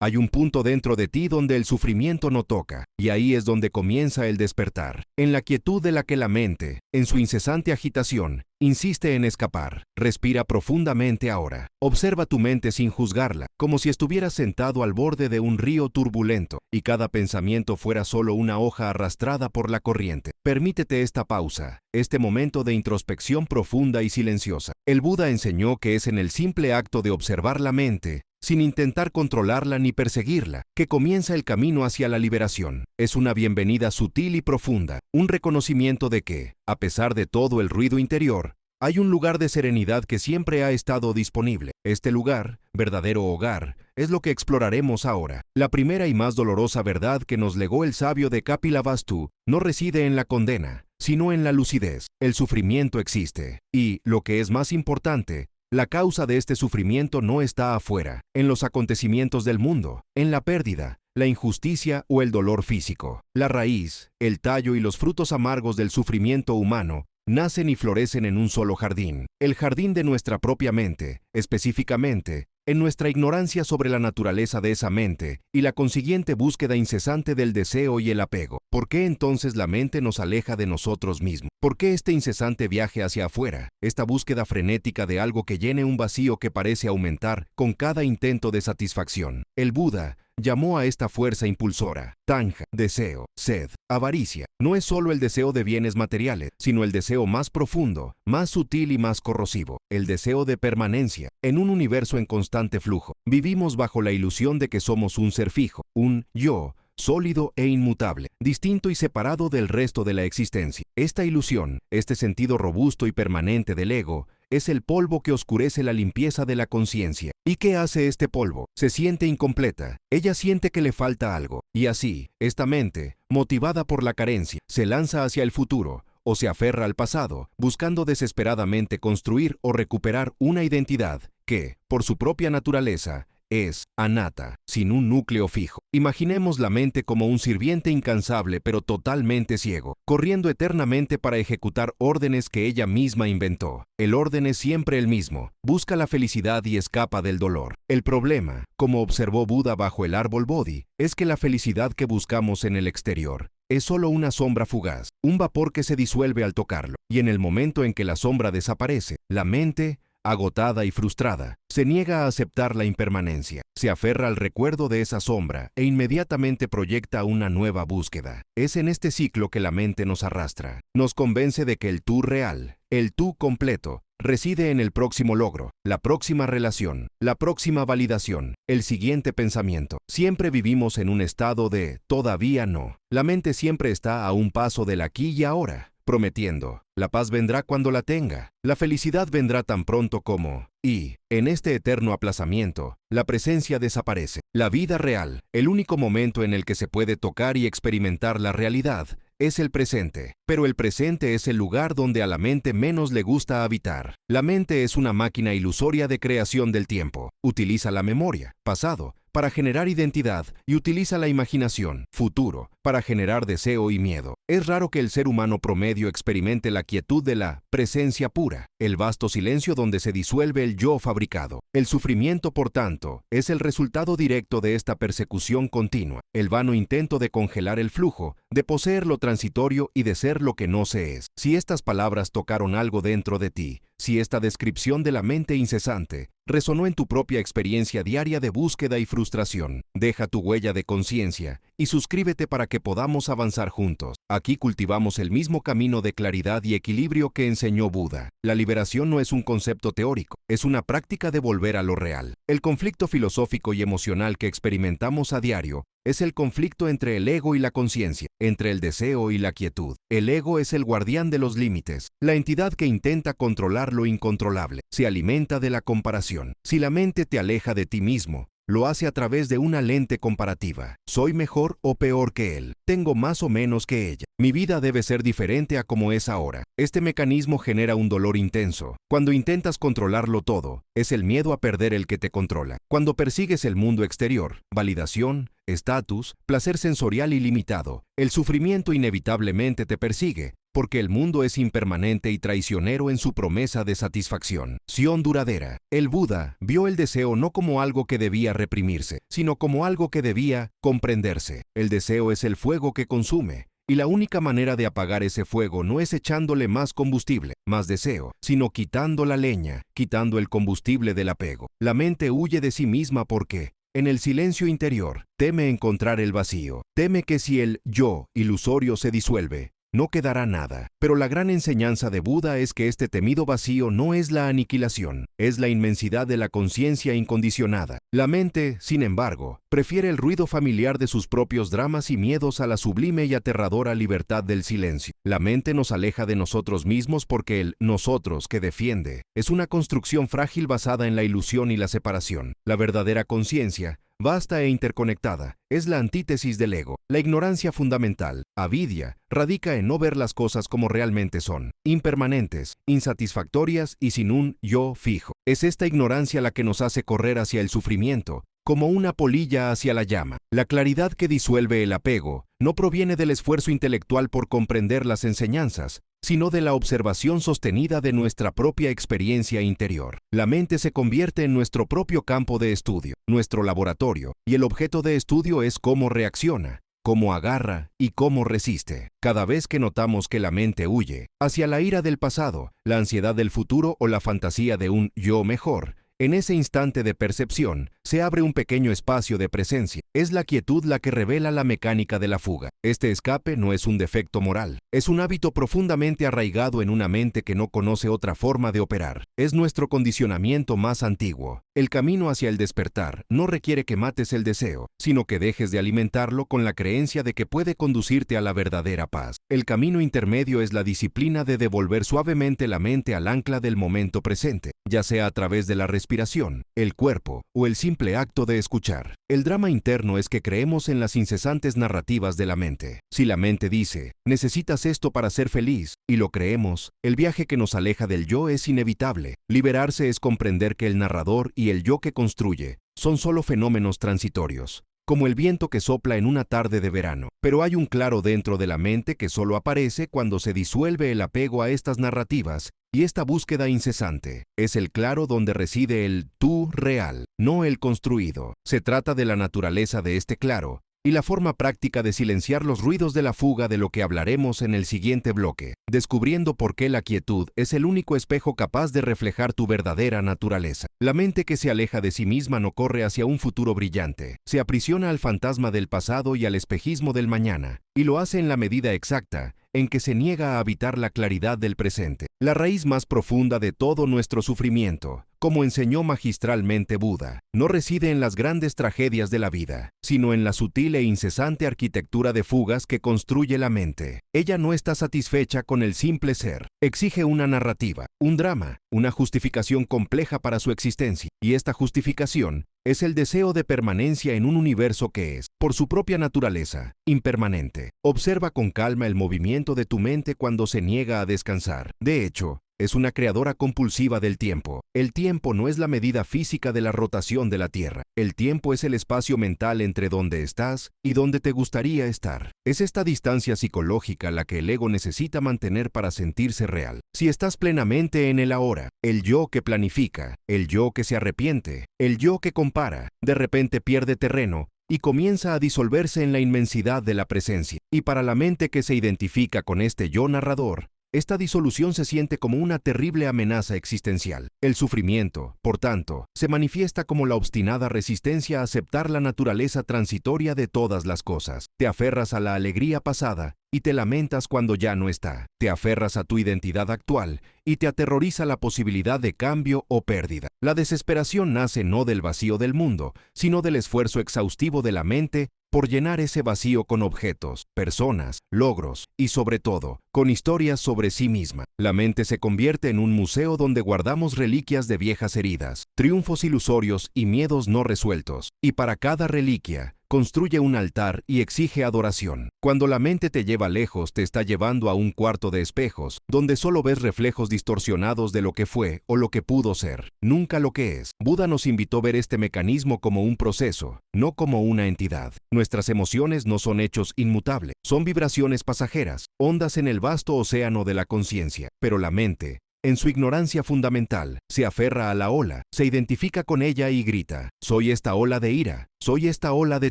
Hay un punto dentro de ti donde el sufrimiento no toca, y ahí es donde comienza el despertar. En la quietud de la que la mente, en su incesante agitación, insiste en escapar. Respira profundamente ahora. Observa tu mente sin juzgarla, como si estuvieras sentado al borde de un río turbulento, y cada pensamiento fuera solo una hoja arrastrada por la corriente. Permítete esta pausa, este momento de introspección profunda y silenciosa. El Buda enseñó que es en el simple acto de observar la mente, sin intentar controlarla ni perseguirla, que comienza el camino hacia la liberación. Es una bienvenida sutil y profunda, un reconocimiento de que, a pesar de todo el ruido interior, hay un lugar de serenidad que siempre ha estado disponible. Este lugar, verdadero hogar, es lo que exploraremos ahora. La primera y más dolorosa verdad que nos legó el sabio de Kapilavastu no reside en la condena, sino en la lucidez. El sufrimiento existe, y, lo que es más importante, la causa de este sufrimiento no está afuera, en los acontecimientos del mundo, en la pérdida, la injusticia o el dolor físico. La raíz, el tallo y los frutos amargos del sufrimiento humano nacen y florecen en un solo jardín, el jardín de nuestra propia mente, específicamente, en nuestra ignorancia sobre la naturaleza de esa mente y la consiguiente búsqueda incesante del deseo y el apego. ¿Por qué entonces la mente nos aleja de nosotros mismos? ¿Por qué este incesante viaje hacia afuera, esta búsqueda frenética de algo que llene un vacío que parece aumentar con cada intento de satisfacción? El Buda llamó a esta fuerza impulsora, tanja, deseo, sed, avaricia. No es solo el deseo de bienes materiales, sino el deseo más profundo, más sutil y más corrosivo, el deseo de permanencia. En un universo en constante flujo, vivimos bajo la ilusión de que somos un ser fijo, un yo, sólido e inmutable, distinto y separado del resto de la existencia. Esta ilusión, este sentido robusto y permanente del ego, es el polvo que oscurece la limpieza de la conciencia. ¿Y qué hace este polvo? Se siente incompleta. Ella siente que le falta algo. Y así, esta mente, motivada por la carencia, se lanza hacia el futuro, o se aferra al pasado, buscando desesperadamente construir o recuperar una identidad que, por su propia naturaleza, es anatta, sin un núcleo fijo. Imaginemos la mente como un sirviente incansable pero totalmente ciego, corriendo eternamente para ejecutar órdenes que ella misma inventó. El orden es siempre el mismo, busca la felicidad y escapa del dolor. El problema, como observó Buda bajo el árbol Bodhi, es que la felicidad que buscamos en el exterior es solo una sombra fugaz, un vapor que se disuelve al tocarlo, y en el momento en que la sombra desaparece, la mente, agotada y frustrada, se niega a aceptar la impermanencia, se aferra al recuerdo de esa sombra e inmediatamente proyecta una nueva búsqueda. Es en este ciclo que la mente nos arrastra, nos convence de que el tú real, el tú completo, reside en el próximo logro, la próxima relación, la próxima validación, el siguiente pensamiento. Siempre vivimos en un estado de todavía no. La mente siempre está a un paso del aquí y ahora, prometiendo, la paz vendrá cuando la tenga, la felicidad vendrá tan pronto como, y, en este eterno aplazamiento, la presencia desaparece. La vida real, el único momento en el que se puede tocar y experimentar la realidad, es el presente, pero el presente es el lugar donde a la mente menos le gusta habitar. La mente es una máquina ilusoria de creación del tiempo. Utiliza la memoria, pasado, para generar identidad y utiliza la imaginación, futuro, para generar deseo y miedo. Es raro que el ser humano promedio experimente la quietud de la presencia pura, el vasto silencio donde se disuelve el yo fabricado. El sufrimiento, por tanto, es el resultado directo de esta persecución continua, el vano intento de congelar el flujo, de poseer lo transitorio y de ser lo que no se es. Si estas palabras tocaron algo dentro de ti, si esta descripción de la mente incesante resonó en tu propia experiencia diaria de búsqueda y frustración, deja tu huella de conciencia y suscríbete para que podamos avanzar juntos. Aquí cultivamos el mismo camino de claridad y equilibrio que enseñó Buda. La liberación no es un concepto teórico, es una práctica de volver a lo real. El conflicto filosófico y emocional que experimentamos a diario es el conflicto entre el ego y la conciencia, entre el deseo y la quietud. El ego es el guardián de los límites, la entidad que intenta controlar lo incontrolable, se alimenta de la comparación. Si la mente te aleja de ti mismo, lo hace a través de una lente comparativa. ¿Soy mejor o peor que él? ¿Tengo más o menos que ella? Mi vida debe ser diferente a como es ahora. Este mecanismo genera un dolor intenso. Cuando intentas controlarlo todo, es el miedo a perder el que te controla. Cuando persigues el mundo exterior, validación, estatus, placer sensorial ilimitado, el sufrimiento inevitablemente te persigue. porque el mundo es impermanente y traicionero en su promesa de satisfacción. Duradera. El Buda vio el deseo no como algo que debía reprimirse, sino como algo que debía comprenderse. El deseo es el fuego que consume, y la única manera de apagar ese fuego no es echándole más combustible, más deseo, sino quitando la leña, quitando el combustible del apego. La mente huye de sí misma porque, en el silencio interior, teme encontrar el vacío, teme que si el yo ilusorio se disuelve, no quedará nada. Pero la gran enseñanza de Buda es que este temido vacío no es la aniquilación, es la inmensidad de la conciencia incondicionada. La mente, sin embargo, prefiere el ruido familiar de sus propios dramas y miedos a la sublime y aterradora libertad del silencio. La mente nos aleja de nosotros mismos porque el nosotros que defiende es una construcción frágil basada en la ilusión y la separación. La verdadera conciencia, vasta e interconectada, es la antítesis del ego. La ignorancia fundamental, avidia, radica en no ver las cosas como realmente son, impermanentes, insatisfactorias y sin un yo fijo. Es esta ignorancia la que nos hace correr hacia el sufrimiento, como una polilla hacia la llama. La claridad que disuelve el apego no proviene del esfuerzo intelectual por comprender las enseñanzas, sino de la observación sostenida de nuestra propia experiencia interior. La mente se convierte en nuestro propio campo de estudio, nuestro laboratorio, y el objeto de estudio es cómo reacciona, cómo agarra y cómo resiste. Cada vez que notamos que la mente huye hacia la ira del pasado, la ansiedad del futuro o la fantasía de un yo mejor, en ese instante de percepción, se abre un pequeño espacio de presencia. Es la quietud la que revela la mecánica de la fuga. Este escape no es un defecto moral, es un hábito profundamente arraigado en una mente que no conoce otra forma de operar. Es nuestro condicionamiento más antiguo. El camino hacia el despertar no requiere que mates el deseo, sino que dejes de alimentarlo con la creencia de que puede conducirte a la verdadera paz. El camino intermedio es la disciplina de devolver suavemente la mente al ancla del momento presente, ya sea a través de la respiración, el cuerpo o el simple acto de escuchar. El drama interno es que creemos en las incesantes narrativas de la mente. Si la mente dice, necesitas esto para ser feliz, y lo creemos, el viaje que nos aleja del yo es inevitable. Liberarse es comprender que el narrador y el yo que construye son solo fenómenos transitorios, como el viento que sopla en una tarde de verano. Pero hay un claro dentro de la mente que solo aparece cuando se disuelve el apego a estas narrativas y esta búsqueda incesante. Es el claro donde reside el tú real, no el construido. Se trata de la naturaleza de este claro y la forma práctica de silenciar los ruidos de la fuga, de lo que hablaremos en el siguiente bloque, descubriendo por qué la quietud es el único espejo capaz de reflejar tu verdadera naturaleza. La mente que se aleja de sí misma no corre hacia un futuro brillante, se aprisiona al fantasma del pasado y al espejismo del mañana, y lo hace en la medida exacta en que se niega a habitar la claridad del presente. La raíz más profunda de todo nuestro sufrimiento, como enseñó magistralmente Buda, no reside en las grandes tragedias de la vida, sino en la sutil e incesante arquitectura de fugas que construye la mente. Ella no está satisfecha con el simple ser. Exige una narrativa, un drama, una justificación compleja para su existencia, y esta justificación es el deseo de permanencia en un universo que es, por su propia naturaleza, impermanente. Observa con calma el movimiento de tu mente cuando se niega a descansar. De hecho, es una creadora compulsiva del tiempo. El tiempo no es la medida física de la rotación de la Tierra. El tiempo es el espacio mental entre donde estás y donde te gustaría estar. Es esta distancia psicológica la que el ego necesita mantener para sentirse real. Si estás plenamente en el ahora, el yo que planifica, el yo que se arrepiente, el yo que compara, de repente pierde terreno y comienza a disolverse en la inmensidad de la presencia. Y para la mente que se identifica con este yo narrador, esta disolución se siente como una terrible amenaza existencial. El sufrimiento, por tanto, se manifiesta como la obstinada resistencia a aceptar la naturaleza transitoria de todas las cosas. Te aferras a la alegría pasada y te lamentas cuando ya no está. Te aferras a tu identidad actual y te aterroriza la posibilidad de cambio o pérdida. La desesperación nace no del vacío del mundo, sino del esfuerzo exhaustivo de la mente por llenar ese vacío con objetos, personas, logros y, sobre todo, con historias sobre sí misma. La mente se convierte en un museo donde guardamos reliquias de viejas heridas, triunfos ilusorios y miedos no resueltos. Y para cada reliquia, construye un altar y exige adoración. Cuando la mente te lleva lejos, te está llevando a un cuarto de espejos, donde solo ves reflejos distorsionados de lo que fue o lo que pudo ser, nunca lo que es. Buda nos invitó a ver este mecanismo como un proceso, no como una entidad. Nuestras emociones no son hechos inmutables, son vibraciones pasajeras, ondas en el vasto océano de la conciencia. Pero la mente, en su ignorancia fundamental, se aferra a la ola, se identifica con ella y grita: soy esta ola de ira, soy esta ola de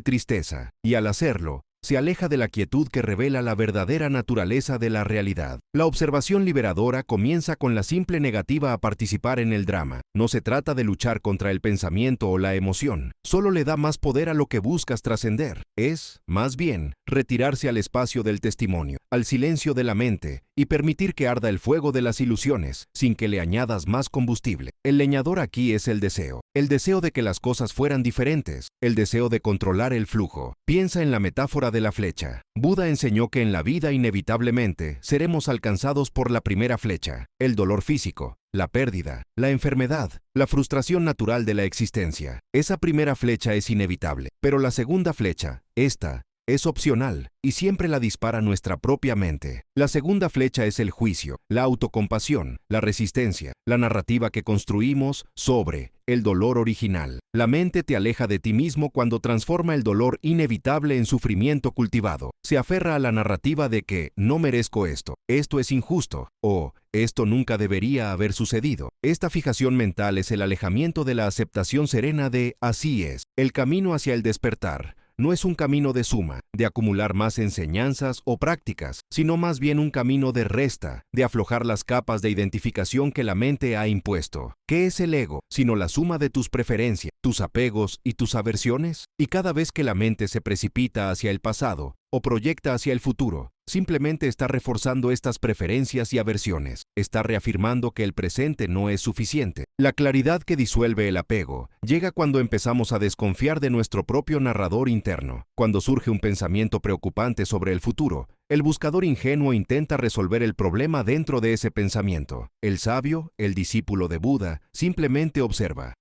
tristeza. Y al hacerlo, se aleja de la quietud que revela la verdadera naturaleza de la realidad. La observación liberadora comienza con la simple negativa a participar en el drama. No se trata de luchar contra el pensamiento o la emoción, solo le da más poder a lo que buscas trascender. Es, más bien, retirarse al espacio del testimonio, al silencio de la mente, y permitir que arda el fuego de las ilusiones, sin que le añadas más combustible. El leñador aquí es el deseo de que las cosas fueran diferentes, el deseo de controlar el flujo. Piensa en la metáfora de la flecha. Buda enseñó que en la vida inevitablemente seremos alcanzados por la primera flecha, el dolor físico, la pérdida, la enfermedad, la frustración natural de la existencia. Esa primera flecha es inevitable, pero la segunda flecha, esta, es opcional, y siempre la dispara nuestra propia mente. La segunda flecha es el juicio, la autocompasión, la resistencia, la narrativa que construimos sobre el dolor original. La mente te aleja de ti mismo cuando transforma el dolor inevitable en sufrimiento cultivado. Se aferra a la narrativa de que no merezco esto, esto es injusto, o esto nunca debería haber sucedido. Esta fijación mental es el alejamiento de la aceptación serena de así es. El camino hacia el despertar no es un camino de suma, de acumular más enseñanzas o prácticas, sino más bien un camino de resta, de aflojar las capas de identificación que la mente ha impuesto. ¿Qué es el ego, sino la suma de tus preferencias, tus apegos y tus aversiones? Y cada vez que la mente se precipita hacia el pasado o proyecta hacia el futuro, simplemente está reforzando estas preferencias y aversiones. Está reafirmando que el presente no es suficiente. La claridad que disuelve el apego llega cuando empezamos a desconfiar de nuestro propio narrador interno. Cuando surge un pensamiento preocupante sobre el futuro, el buscador ingenuo intenta resolver el problema dentro de ese pensamiento. El sabio, el discípulo de Buda, simplemente observa: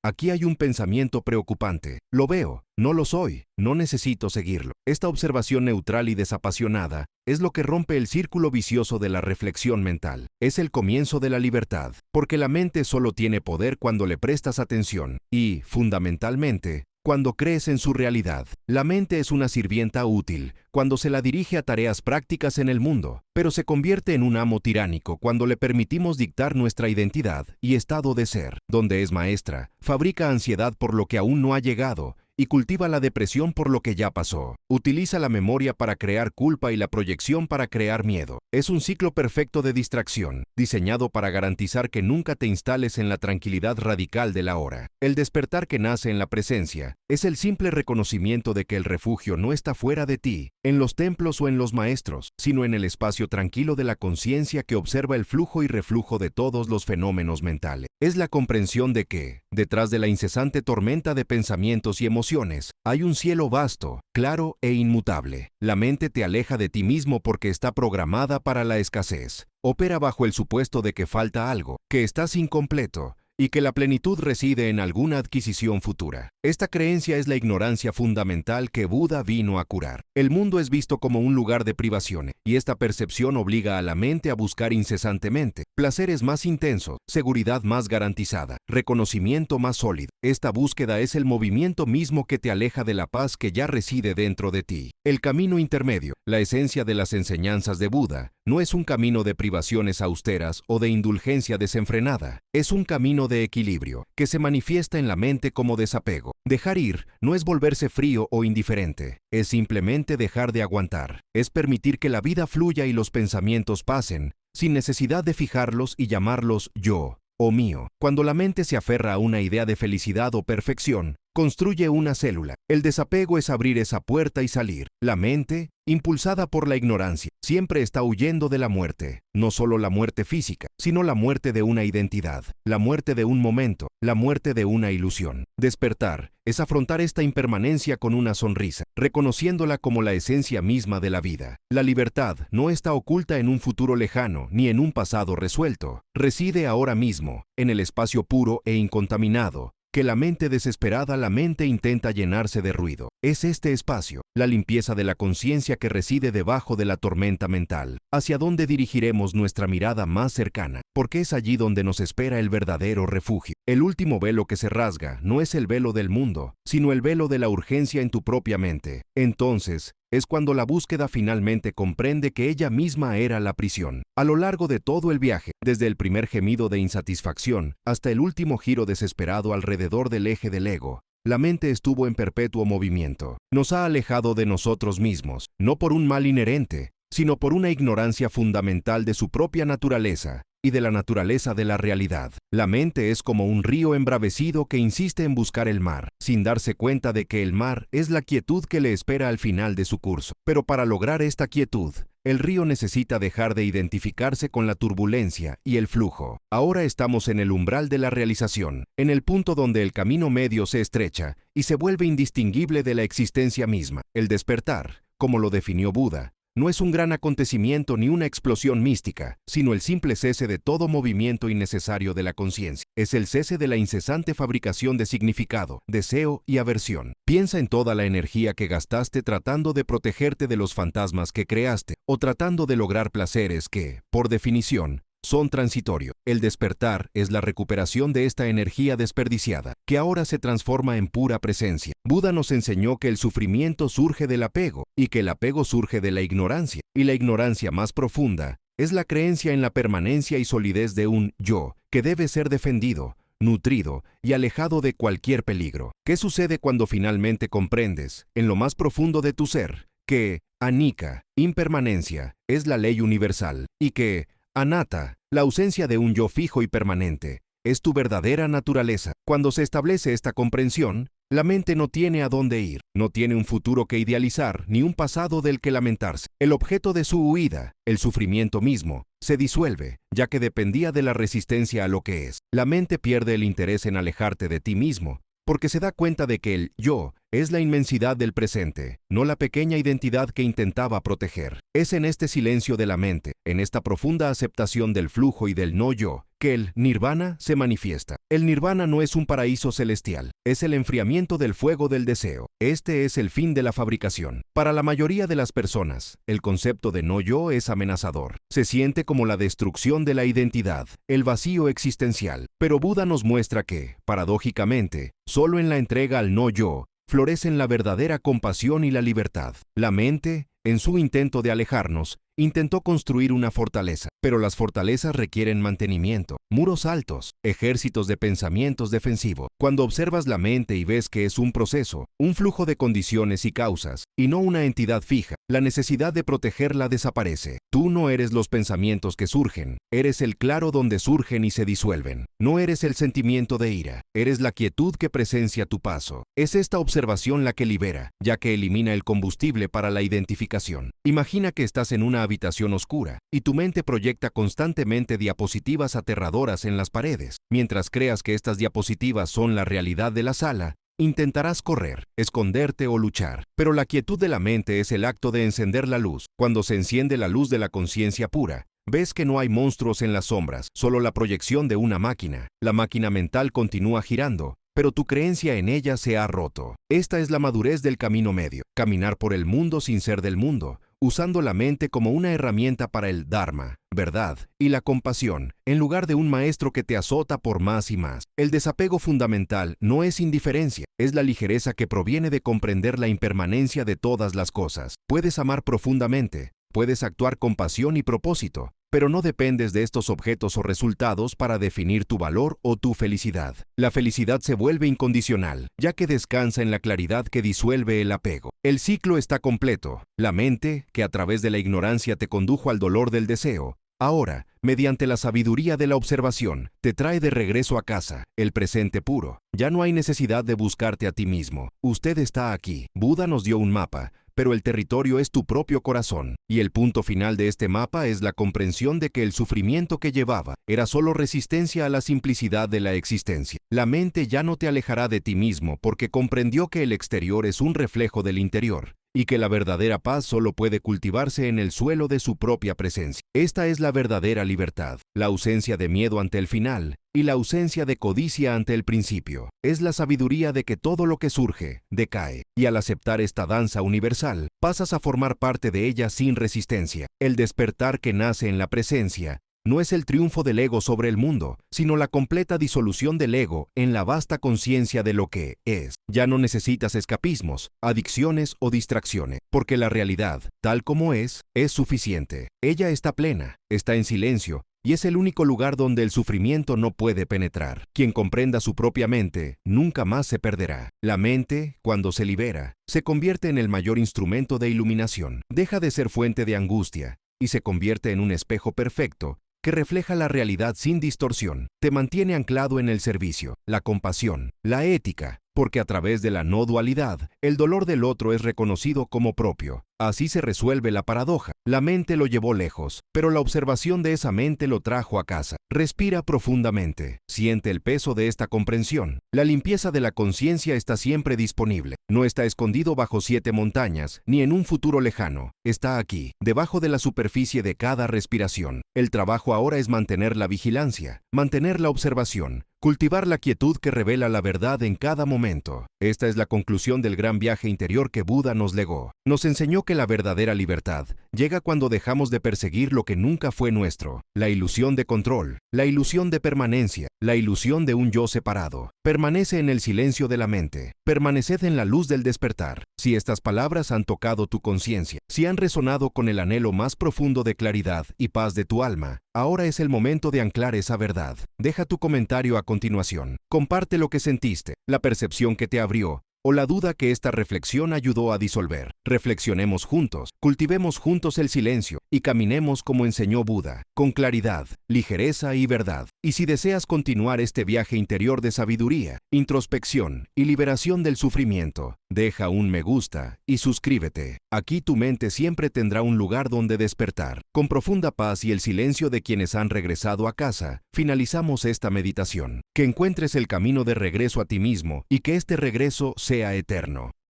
aquí hay un pensamiento preocupante. Lo veo, no lo soy, no necesito seguirlo. Esta observación neutral y desapasionada es lo que rompe el círculo vicioso de la reflexión mental. Es el comienzo de la libertad, porque la mente solo tiene poder cuando le prestas atención y, fundamentalmente, cuando crees en su realidad. La mente es una sirvienta útil cuando se la dirige a tareas prácticas en el mundo, pero se convierte en un amo tiránico cuando le permitimos dictar nuestra identidad y estado de ser. Donde es maestra, fabrica ansiedad por lo que aún no ha llegado y cultiva la depresión por lo que ya pasó. Utiliza la memoria para crear culpa y la proyección para crear miedo. Es un ciclo perfecto de distracción, diseñado para garantizar que nunca te instales en la tranquilidad radical del ahora. El despertar que nace en la presencia es el simple reconocimiento de que el refugio no está fuera de ti, en los templos o en los maestros, sino en el espacio tranquilo de la conciencia que observa el flujo y reflujo de todos los fenómenos mentales. Es la comprensión de que, detrás de la incesante tormenta de pensamientos y emociones, hay un cielo vasto, claro e inmutable. La mente te aleja de ti mismo porque está programada para la escasez. Opera bajo el supuesto de que falta algo, que estás incompleto, y que la plenitud reside en alguna adquisición futura. Esta creencia es la ignorancia fundamental que Buda vino a curar. El mundo es visto como un lugar de privaciones, y esta percepción obliga a la mente a buscar incesantemente placeres más intensos, seguridad más garantizada, reconocimiento más sólido. Esta búsqueda es el movimiento mismo que te aleja de la paz que ya reside dentro de ti. El camino intermedio, la esencia de las enseñanzas de Buda, no es un camino de privaciones austeras o de indulgencia desenfrenada. Es un camino de equilibrio, que se manifiesta en la mente como desapego. Dejar ir no es volverse frío o indiferente, es simplemente dejar de aguantar. Es permitir que la vida fluya y los pensamientos pasen, sin necesidad de fijarlos y llamarlos yo o mío. Cuando la mente se aferra a una idea de felicidad o perfección, construye una célula. El desapego es abrir esa puerta y salir. La mente, impulsada por la ignorancia, siempre está huyendo de la muerte. No solo la muerte física, sino la muerte de una identidad, la muerte de un momento, la muerte de una ilusión. Despertar es afrontar esta impermanencia con una sonrisa, reconociéndola como la esencia misma de la vida. La libertad no está oculta en un futuro lejano ni en un pasado resuelto. Reside ahora mismo, en el espacio puro e incontaminado que la mente desesperada la mente intenta llenarse de ruido. Es este espacio, la limpieza de la conciencia que reside debajo de la tormenta mental, hacia donde dirigiremos nuestra mirada más cercana, porque es allí donde nos espera el verdadero refugio. El último velo que se rasga no es el velo del mundo, sino el velo de la urgencia en tu propia mente. Entonces, es cuando la búsqueda finalmente comprende que ella misma era la prisión. A lo largo de todo el viaje, desde el primer gemido de insatisfacción hasta el último giro desesperado alrededor del eje del ego, la mente estuvo en perpetuo movimiento. Nos ha alejado de nosotros mismos, no por un mal inherente, sino por una ignorancia fundamental de su propia naturaleza y de la naturaleza de la realidad. La mente es como un río embravecido que insiste en buscar el mar, sin darse cuenta de que el mar es la quietud que le espera al final de su curso. Pero para lograr esta quietud, el río necesita dejar de identificarse con la turbulencia y el flujo. Ahora estamos en el umbral de la realización, en el punto donde el camino medio se estrecha y se vuelve indistinguible de la existencia misma. El despertar, como lo definió Buda, no es un gran acontecimiento ni una explosión mística, sino el simple cese de todo movimiento innecesario de la conciencia. Es el cese de la incesante fabricación de significado, deseo y aversión. Piensa en toda la energía que gastaste tratando de protegerte de los fantasmas que creaste, o tratando de lograr placeres que, por definición, son transitorios. El despertar es la recuperación de esta energía desperdiciada, que ahora se transforma en pura presencia. Buda nos enseñó que el sufrimiento surge del apego, y que el apego surge de la ignorancia, y la ignorancia más profunda es la creencia en la permanencia y solidez de un yo, que debe ser defendido, nutrido y alejado de cualquier peligro. ¿Qué sucede cuando finalmente comprendes, en lo más profundo de tu ser, que anicca, impermanencia, es la ley universal, y que anatta, la ausencia de un yo fijo y permanente, es tu verdadera naturaleza? Cuando se establece esta comprensión, la mente no tiene a dónde ir, no tiene un futuro que idealizar, ni un pasado del que lamentarse. El objeto de su huida, el sufrimiento mismo, se disuelve, ya que dependía de la resistencia a lo que es. La mente pierde el interés en alejarte de ti mismo, porque se da cuenta de que el yo es la inmensidad del presente, no la pequeña identidad que intentaba proteger. Es en este silencio de la mente, en esta profunda aceptación del flujo y del no yo, que el nirvana se manifiesta. El nirvana no es un paraíso celestial, es el enfriamiento del fuego del deseo. Este es el fin de la fabricación. Para la mayoría de las personas, el concepto de no yo es amenazador. Se siente como la destrucción de la identidad, el vacío existencial. Pero Buda nos muestra que, paradójicamente, solo en la entrega al no yo, florecen la verdadera compasión y la libertad. La mente, en su intento de alejarnos, intentó construir una fortaleza, pero las fortalezas requieren mantenimiento, muros altos, ejércitos de pensamientos defensivos. Cuando observas la mente y ves que es un proceso, un flujo de condiciones y causas, y no una entidad fija, la necesidad de protegerla desaparece. Tú no eres los pensamientos que surgen, eres el claro donde surgen y se disuelven. No eres el sentimiento de ira, eres la quietud que presencia tu paso. Es esta observación la que libera, ya que elimina el combustible para la identificación. Imagina que estás en una habitación oscura, y tu mente proyecta constantemente diapositivas aterradoras en las paredes. Mientras creas que estas diapositivas son la realidad de la sala, intentarás correr, esconderte o luchar. Pero la quietud de la mente es el acto de encender la luz. Cuando se enciende la luz de la conciencia pura, ves que no hay monstruos en las sombras, solo la proyección de una máquina. La máquina mental continúa girando, pero tu creencia en ella se ha roto. Esta es la madurez del camino medio, caminar por el mundo sin ser del mundo, usando la mente como una herramienta para el Dharma, verdad, y la compasión, en lugar de un maestro que te azota por más y más. El desapego fundamental no es indiferencia, es la ligereza que proviene de comprender la impermanencia de todas las cosas. Puedes amar profundamente, puedes actuar con pasión y propósito, pero no dependes de estos objetos o resultados para definir tu valor o tu felicidad. La felicidad se vuelve incondicional, ya que descansa en la claridad que disuelve el apego. El ciclo está completo. La mente, que a través de la ignorancia te condujo al dolor del deseo, ahora, mediante la sabiduría de la observación, te trae de regreso a casa, el presente puro. Ya no hay necesidad de buscarte a ti mismo. Usted está aquí. Buda nos dio un mapa, pero el territorio es tu propio corazón, y el punto final de este mapa es la comprensión de que el sufrimiento que llevaba era solo resistencia a la simplicidad de la existencia. La mente ya no te alejará de ti mismo porque comprendió que el exterior es un reflejo del interior, y que la verdadera paz solo puede cultivarse en el suelo de su propia presencia. Esta es la verdadera libertad, la ausencia de miedo ante el final y la ausencia de codicia ante el principio. Es la sabiduría de que todo lo que surge, decae, y al aceptar esta danza universal, pasas a formar parte de ella sin resistencia. El despertar que nace en la presencia no es el triunfo del ego sobre el mundo, sino la completa disolución del ego en la vasta conciencia de lo que es. Ya no necesitas escapismos, adicciones o distracciones, porque la realidad, tal como es suficiente. Ella está plena, está en silencio, y es el único lugar donde el sufrimiento no puede penetrar. Quien comprenda su propia mente nunca más se perderá. La mente, cuando se libera, se convierte en el mayor instrumento de iluminación. Deja de ser fuente de angustia y se convierte en un espejo perfecto que refleja la realidad sin distorsión. Te mantiene anclado en el servicio, la compasión, la ética, porque a través de la no dualidad, el dolor del otro es reconocido como propio. Así se resuelve la paradoja. La mente lo llevó lejos, pero la observación de esa mente lo trajo a casa. Respira profundamente. Siente el peso de esta comprensión. La limpieza de la conciencia está siempre disponible. No está escondido bajo 7 montañas, ni en un futuro lejano. Está aquí, debajo de la superficie de cada respiración. El trabajo ahora es mantener la vigilancia, mantener la observación, cultivar la quietud que revela la verdad en cada momento. Esta es la conclusión del gran viaje interior que Buda nos legó. Nos enseñó que la verdadera libertad llega cuando dejamos de perseguir lo que nunca fue nuestro. La ilusión de control, la ilusión de permanencia, la ilusión de un yo separado. Permanece en el silencio de la mente. Permaneced en la luz del despertar. Si estas palabras han tocado tu conciencia, si han resonado con el anhelo más profundo de claridad y paz de tu alma, ahora es el momento de anclar esa verdad. Deja tu comentario a continuación. Comparte lo que sentiste, la percepción que te abrió, o la duda que esta reflexión ayudó a disolver. Reflexionemos juntos, cultivemos juntos el silencio y caminemos como enseñó Buda, con claridad, ligereza y verdad. Y si deseas continuar este viaje interior de sabiduría, introspección y liberación del sufrimiento, deja un me gusta y suscríbete. Aquí tu mente siempre tendrá un lugar donde despertar. Con profunda paz y el silencio de quienes han regresado a casa, finalizamos esta meditación. Que encuentres el camino de regreso a ti mismo y que este regreso sea eterno.